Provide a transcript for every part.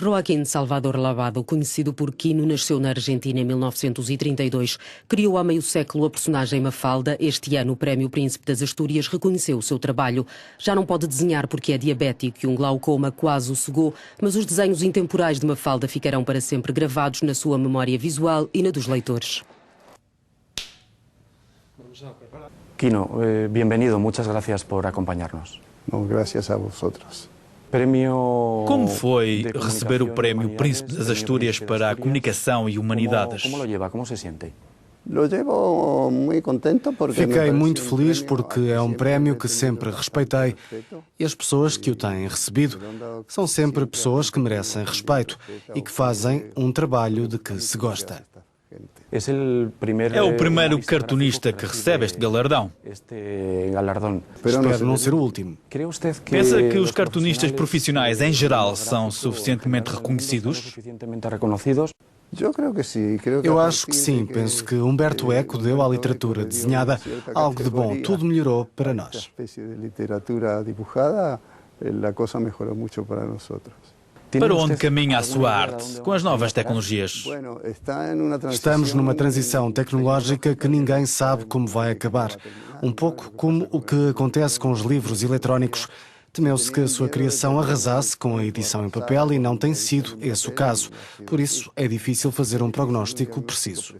Joaquín Salvador Lavado, conhecido por Quino, nasceu na Argentina em 1932. Criou há meio século a personagem Mafalda. Este ano o Prémio Príncipe das Astúrias reconheceu o seu trabalho. Já não pode desenhar porque é diabético e um glaucoma quase o cegou, mas os desenhos intemporais de Mafalda ficarão para sempre gravados na sua memória visual e na dos leitores. Quino, bienvenido. Muchas gracias por acompañarnos. No, gracias a vosotros. Como foi receber o Prémio Príncipe das Astúrias para a Comunicação e Humanidades? Como lo lleva? Como se siente? Fiquei muito feliz porque é um prémio que sempre respeitei e as pessoas que o têm recebido são sempre pessoas que merecem respeito e que fazem um trabalho de que se gosta. É o primeiro cartunista que recebe este galardão. Espero não ser o último. Pensa que os cartunistas profissionais, em geral, são suficientemente reconhecidos? Eu acho que sim. Penso que Humberto Eco deu à literatura desenhada algo de bom. Tudo melhorou para nós. Para onde caminha a sua arte, com as novas tecnologias? Estamos numa transição tecnológica que ninguém sabe como vai acabar. Um pouco como o que acontece com os livros eletrónicos. Temeu-se que a sua criação arrasasse com a edição em papel e não tem sido esse o caso. Por isso, é difícil fazer um prognóstico preciso.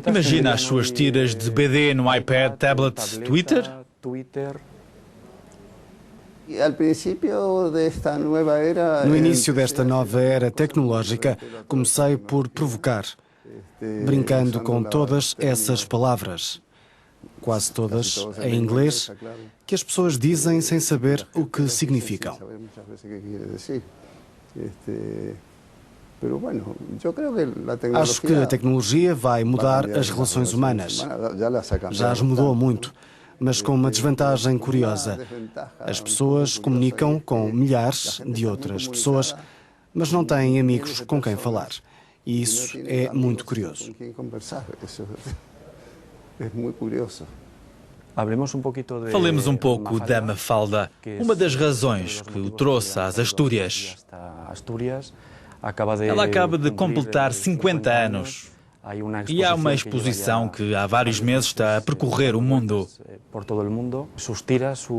Imagina as suas tiras de BD no iPad, tablet, Twitter? No início desta nova era tecnológica, comecei por provocar, brincando com todas essas palavras, quase todas em inglês, que as pessoas dizem sem saber o que significam. Acho que a tecnologia vai mudar as relações humanas. Já as mudou muito, mas com uma desvantagem curiosa. As pessoas comunicam com milhares de outras pessoas, mas não têm amigos com quem falar. E isso é muito curioso. Falemos um pouco da Mafalda, uma das razões que o trouxe às Astúrias. Ela acaba de completar 50 anos. E há uma exposição que há vários meses está a percorrer o mundo.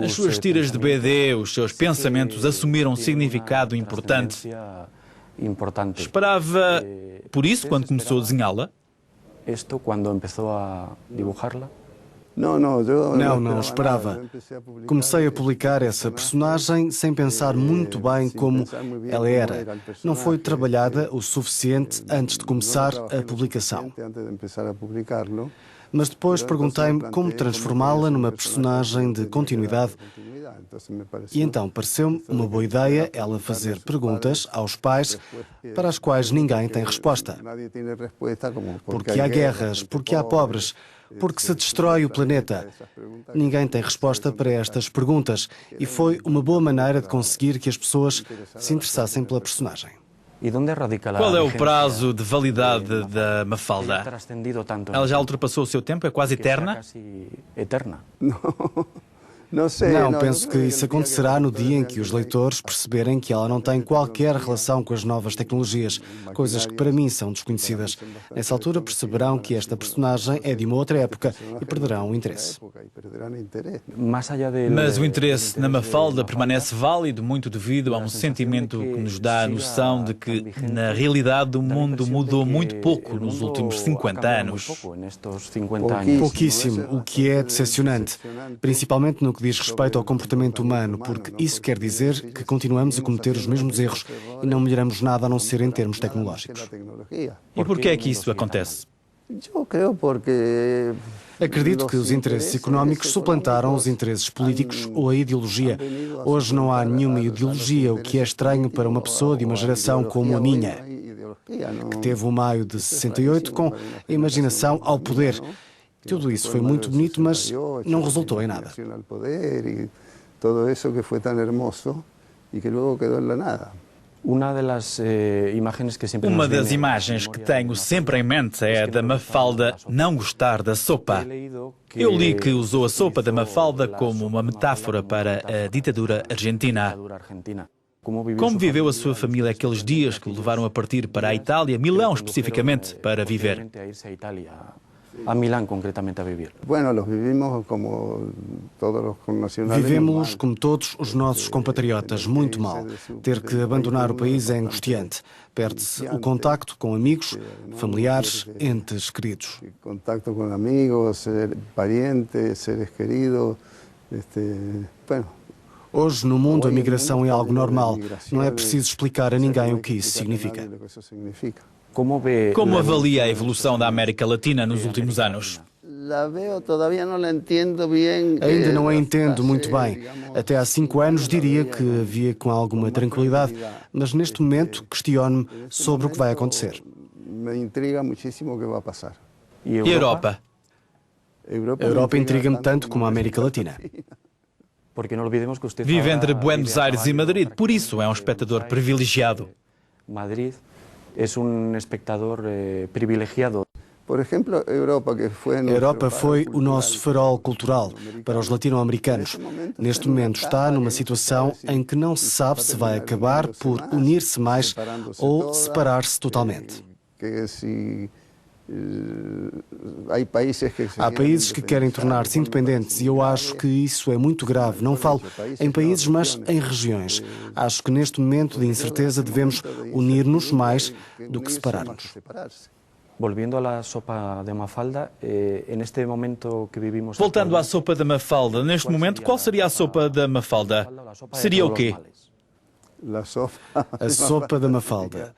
As suas tiras de BD, os seus pensamentos assumiram um significado importante. Esperava por isso quando começou a desenhá-la? Não esperava. Comecei a publicar essa personagem sem pensar muito bem como ela era. Não foi trabalhada o suficiente antes de começar a publicação. Mas depois perguntei-me como transformá-la numa personagem de continuidade. E então pareceu-me uma boa ideia ela fazer perguntas aos pais para as quais ninguém tem resposta. Porque há guerras, porque há pobres, porque se destrói o planeta. Ninguém tem resposta para estas perguntas e foi uma boa maneira de conseguir que as pessoas se interessassem pela personagem. Qual é o prazo de validade da Mafalda? Ela já ultrapassou o seu tempo? É quase eterna? Não, penso que isso acontecerá no dia em que os leitores perceberem que ela não tem qualquer relação com as novas tecnologias, coisas que para mim são desconhecidas. Nessa altura perceberão que esta personagem é de uma outra época e perderão o interesse. Mas o interesse na Mafalda permanece válido muito devido a um sentimento que nos dá a noção de que, na realidade, o mundo mudou muito pouco nos últimos 50 anos. Pouquíssimo, o que é decepcionante, principalmente no que diz respeito ao comportamento humano, porque isso quer dizer que continuamos a cometer os mesmos erros e não melhoramos nada a não ser em termos tecnológicos. E por que é que isso acontece? Acredito que os interesses económicos suplantaram os interesses políticos ou a ideologia. Hoje não há nenhuma ideologia, o que é estranho para uma pessoa de uma geração como a minha, que teve o maio de 68 com a imaginação ao poder. Tudo isso foi muito bonito, mas não resultou em nada. Uma das imagens que tenho sempre em mente é a da Mafalda não gostar da sopa. Eu li que usou a sopa da Mafalda como uma metáfora para a ditadura argentina. Como viveu a sua família aqueles dias que o levaram a partir para a Itália, Milão especificamente, para viver? A Milán, concretamente, a vivir. Vivemos como todos os nossos compatriotas, muito mal. Ter que abandonar o país é angustiante. Perde-se o contacto com amigos, familiares, entes queridos. Contacto com amigos, parientes, seres queridos. Hoje, no mundo, a migração é algo normal. Não é preciso explicar a ninguém o que isso significa. Como avalia a evolução da América Latina nos últimos anos? Ainda não a entendo muito bem. Até há 5 anos diria que havia com alguma tranquilidade, mas neste momento questiono-me sobre o que vai acontecer. Me intriga muitíssimo o que vai passar. E a Europa? A Europa intriga-me tanto como a América Latina. Vive entre Buenos Aires e Madrid, por isso é um espectador privilegiado. Madrid é espectador privilegiado. Por exemplo, a Europa foi o nosso farol cultural para os latino-americanos. Neste momento está numa situação em que não se sabe se vai acabar por unir-se mais ou separar-se totalmente. Há países que querem tornar-se independentes e eu acho que isso é muito grave. Não falo em países, mas em regiões. Acho que neste momento de incerteza devemos unir-nos mais do que separar-nos. Voltando à sopa de Mafalda, neste momento que vivimos... Voltando à sopa da Mafalda, neste momento, qual seria a sopa da Mafalda? Seria o quê? A sopa da Mafalda.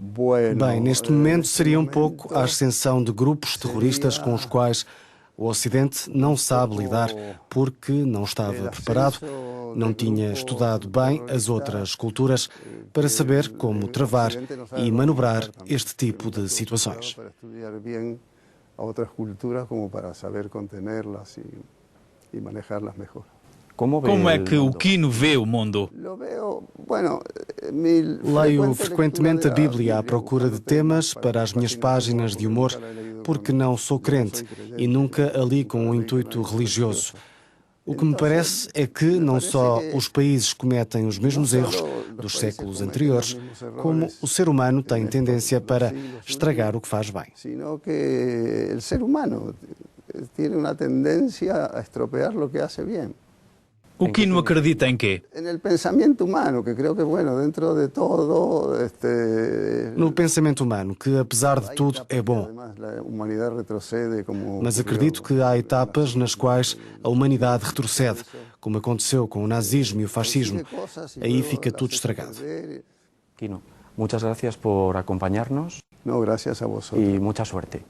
Bem, neste momento seria um pouco a ascensão de grupos terroristas com os quais o Ocidente não sabe lidar porque não estava preparado, não tinha estudado bem as outras culturas para saber como travar e manobrar este tipo de situações. Como é que o Quino vê o mundo? Leio frequentemente a Bíblia à procura de temas para as minhas páginas de humor, porque não sou crente e nunca a li com um intuito religioso. O que me parece é que não só os países cometem os mesmos erros dos séculos anteriores, como o ser humano tem tendência para estragar o que faz bem. Sino que o ser humano tem uma tendência a estropear o que faz bem. O Quino acredita em quê? No pensamento humano, que creio que, dentro de todo... No pensamento humano, que apesar de tudo é bom. Mas acredito que há etapas nas quais a humanidade retrocede, como aconteceu com o nazismo e o fascismo. Aí fica tudo estragado. Quino, muchas gracias por acompañarnos. No, gracias a vosotros. Y mucha suerte.